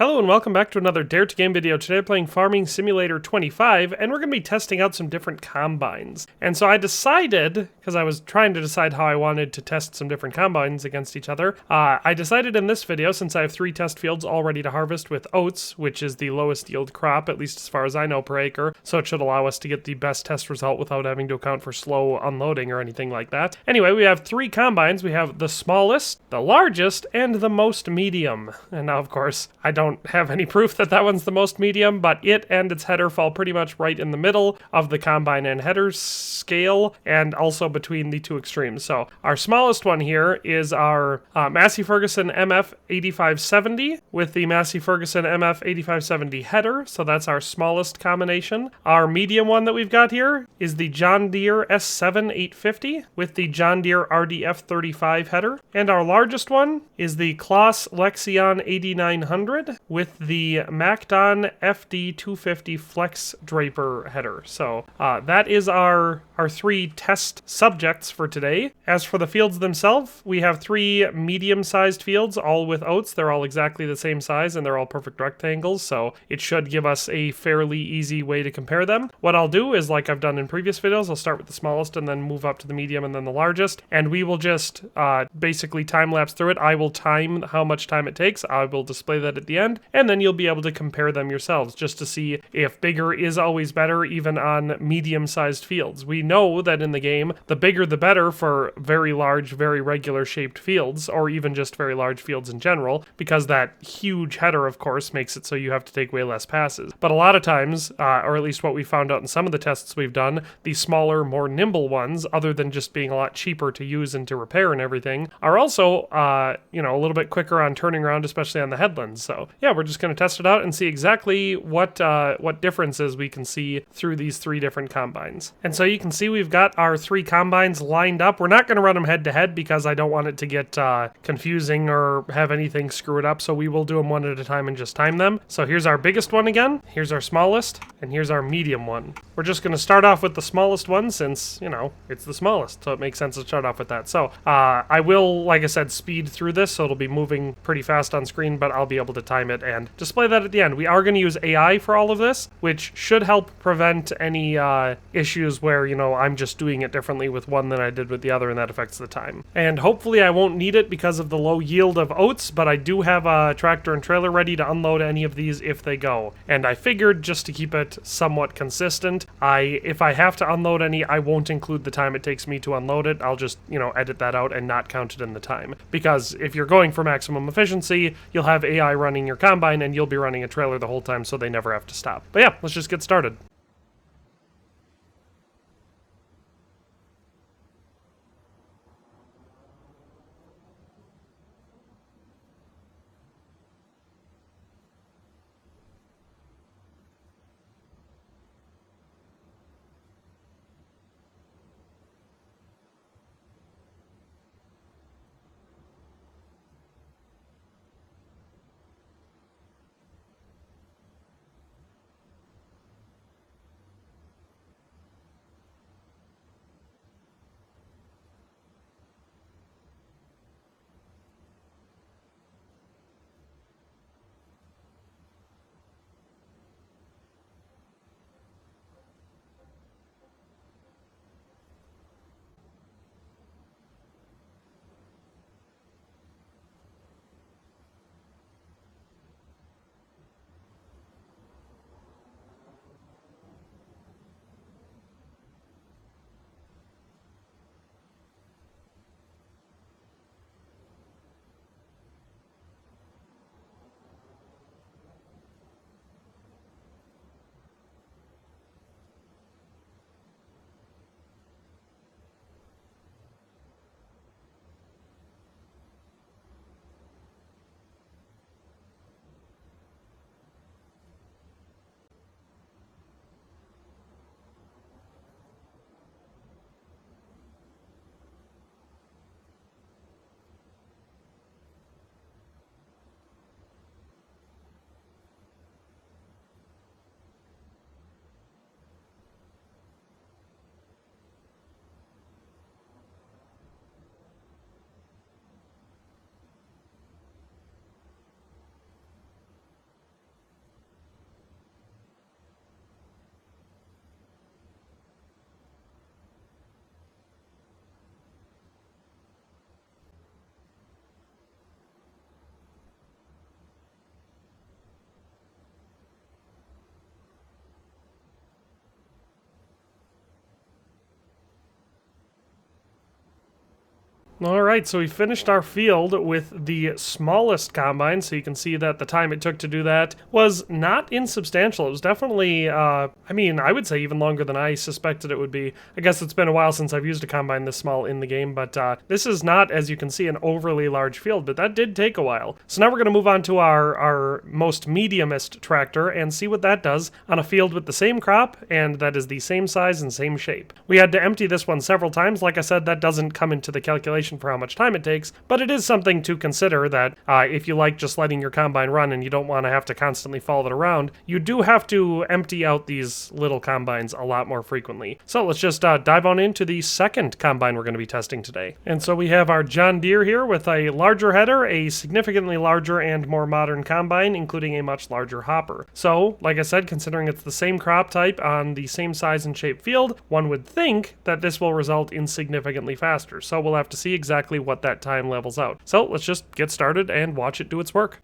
Hello and welcome back to another Dare to Game video. Today I'm playing Farming Simulator 25 and we're going to be testing out some different combines. And so I decided, because I was trying to decide how I wanted to test some different combines against each other, I decided in this video, since I have 3 test fields all ready to harvest with oats, which is the lowest yield crop, at least as far as I know, per acre, so it should allow us to get the best test result without having to account for slow unloading or anything like that. Anyway, we have 3 combines. We have the smallest, the largest, and the most medium. And now, of course, I don't have any proof that that one's the most medium, but it and its header fall pretty much right in the middle of the combine and header scale, and also between the two extremes. So our smallest one here is our Massey Ferguson MF 8570 with the Massey Ferguson MF 8570 header. So that's our smallest combination. Our medium one that we've got here is the John Deere S7.850 with the John Deere RDF 35 header. And our largest one is the CLAAS Lexion 8900 with the MacDon FD 250 Flex Draper header. So that is our 3 test subjects for today. As for the fields themselves, we have 3 medium-sized fields, all with oats. They're all exactly the same size and they're all perfect rectangles, so it should give us a fairly easy way to compare them. What I'll do is, like I've done in previous videos, I'll start with the smallest and then move up to the medium and then the largest, and we will just basically time-lapse through it. I will time how much time it takes. I will display that at the end, and then you'll be able to compare them yourselves just to see if bigger is always better, even on medium-sized fields. We know that in the game, the bigger the better for very large, very regular shaped fields, or even just very large fields in general, because that huge header, of course, makes it so you have to take way less passes. But a lot of times, or at least what we found out in some of the tests we've done, the smaller, more nimble ones, other than just being a lot cheaper to use and to repair and everything, are also, a little bit quicker on turning around, especially on the headlands. So yeah, we're just going to test it out and see exactly what differences we can see through these 3 different combines. And so you can see we've got our 3 combines lined up. We're not going to run them head to head because I don't want it to get confusing or have anything screw it up, so we will do them one at a time and just time them. So here's our biggest one again, here's our smallest, and here's our medium one. We're just going to start off with the smallest one since, it's the smallest, so it makes sense to start off with that. So I will, like I said, speed through this, so it'll be moving pretty fast on screen, but I'll be able to time it and display that at the end. We are going to use AI for all of this, which should help prevent any issues where, I'm just doing it differently with one than I did with the other, and that affects the time. And hopefully I won't need it because of the low yield of oats, but I do have a tractor and trailer ready to unload any of these if they go. And I figured, just to keep it somewhat consistent, if I have to unload any, I won't include the time it takes me to unload it. I'll just, edit that out and not count it in the time. Because if you're going for maximum efficiency, you'll have AI running your combine and you'll be running a trailer the whole time, so they never have to stop. But yeah, let's just get started. All right, so we finished our field with the smallest combine, so you can see that the time it took to do that was not insubstantial. It was definitely, I would say even longer than I suspected it would be. I guess it's been a while since I've used a combine this small in the game, but this is not, as you can see, an overly large field, but that did take a while. So now we're going to move on to our most mediumest tractor and see what that does on a field with the same crop, and that is the same size and same shape. We had to empty this one several times. Like I said, that doesn't come into the calculation for how much time it takes, but it is something to consider that if you like just letting your combine run and you don't want to have to constantly follow it around, you do have to empty out these little combines a lot more frequently. So let's just dive on into the second combine we're going to be testing today. And so we have our John Deere here with a larger header, a significantly larger and more modern combine, including a much larger hopper. So, like I said, considering it's the same crop type on the same size and shape field, one would think that this will result in significantly faster. So we'll have to see exactly what that time levels out. So let's just get started and watch it do its work.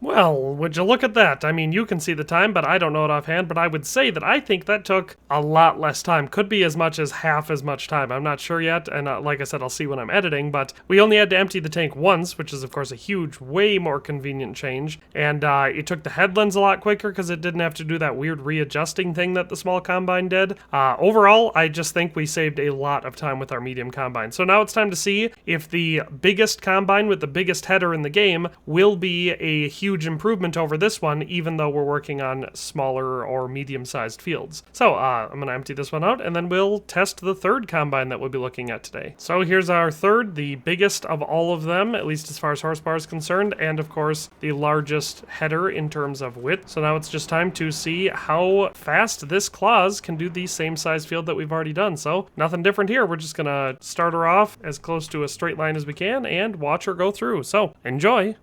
Well, would you look at that? I mean, you can see the time, but I don't know it offhand, but I would say that I think that took a lot less time. Could be as much as half as much time. I'm not sure yet, and like I said, I'll see when I'm editing, but we only had to empty the tank once, which is, of course, a huge, way more convenient change, and it took the headlands a lot quicker because it didn't have to do that weird readjusting thing that the small combine did. Overall, I just think we saved a lot of time with our medium combine. So now it's time to see if the biggest combine with the biggest header in the game will be a huge improvement over this one, even though we're working on smaller or medium-sized fields. So I'm going to empty this one out, and then we'll test the third combine that we'll be looking at today. So here's our third, the biggest of all of them, at least as far as horsepower is concerned, and of course the largest header in terms of width. So now it's just time to see how fast this CLAAS can do the same size field that we've already done. So nothing different here. We're just going to start her off as close to a straight line as we can and watch her go through. So enjoy!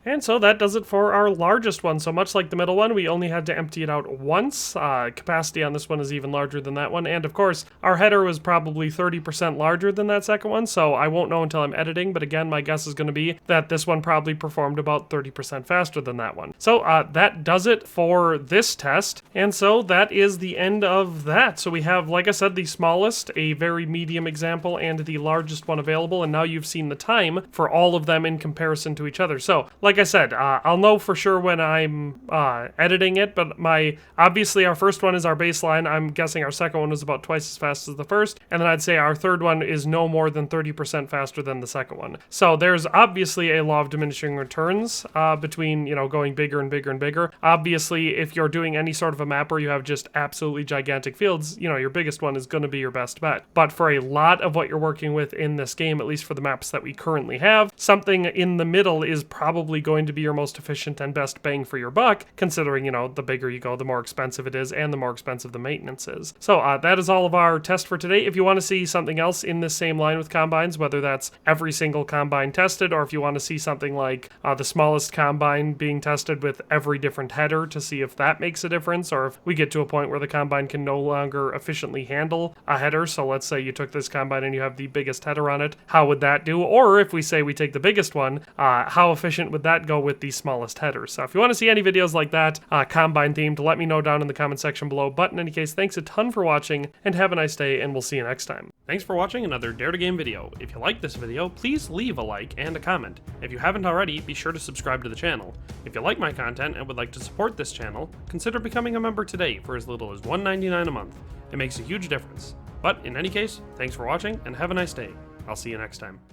And so that does it for our largest one. So much like the middle one, we only had to empty it out once. Capacity on this one is even larger than that one. And of course, our header was probably 30% larger than that second one. So I won't know until I'm editing. But again, my guess is going to be that this one probably performed about 30% faster than that one. So that does it for this test. And so that is the end of that. So we have, like I said, the smallest, a very medium example, and the largest one available. And now you've seen the time for all of them in comparison to each other. So, like like I said, I'll know for sure when I'm editing it, but obviously our first one is our baseline. I'm guessing our second one is about twice as fast as the first, and then I'd say our third one is no more than 30% faster than the second one. So there's obviously a law of diminishing returns between, going bigger and bigger and bigger. Obviously, if you're doing any sort of a map where you have just absolutely gigantic fields, your biggest one is going to be your best bet. But for a lot of what you're working with in this game, at least for the maps that we currently have, something in the middle is probably going to be your most efficient and best bang for your buck, considering, the bigger you go, the more expensive it is, and the more expensive the maintenance is. So that is all of our test for today. If you want to see something else in this same line with combines, whether that's every single combine tested, or if you want to see something like the smallest combine being tested with every different header to see if that makes a difference, or if we get to a point where the combine can no longer efficiently handle a header. So let's say you took this combine and you have the biggest header on it, how would that do? Or if we say we take the biggest one, how efficient would that go with the smallest header? So if you want to see any videos like that, combine themed, let me know down in the comment section below. But in any case, thanks a ton for watching, and have a nice day, and we'll see you next time. Thanks for watching another Dare to Game video. If you liked this video, please leave a like and a comment. If you haven't already, be sure to subscribe to the channel. If you like my content and would like to support this channel, consider becoming a member today for as little as $1.99 a month. It makes a huge difference. But in any case, thanks for watching, and have a nice day. I'll see you next time.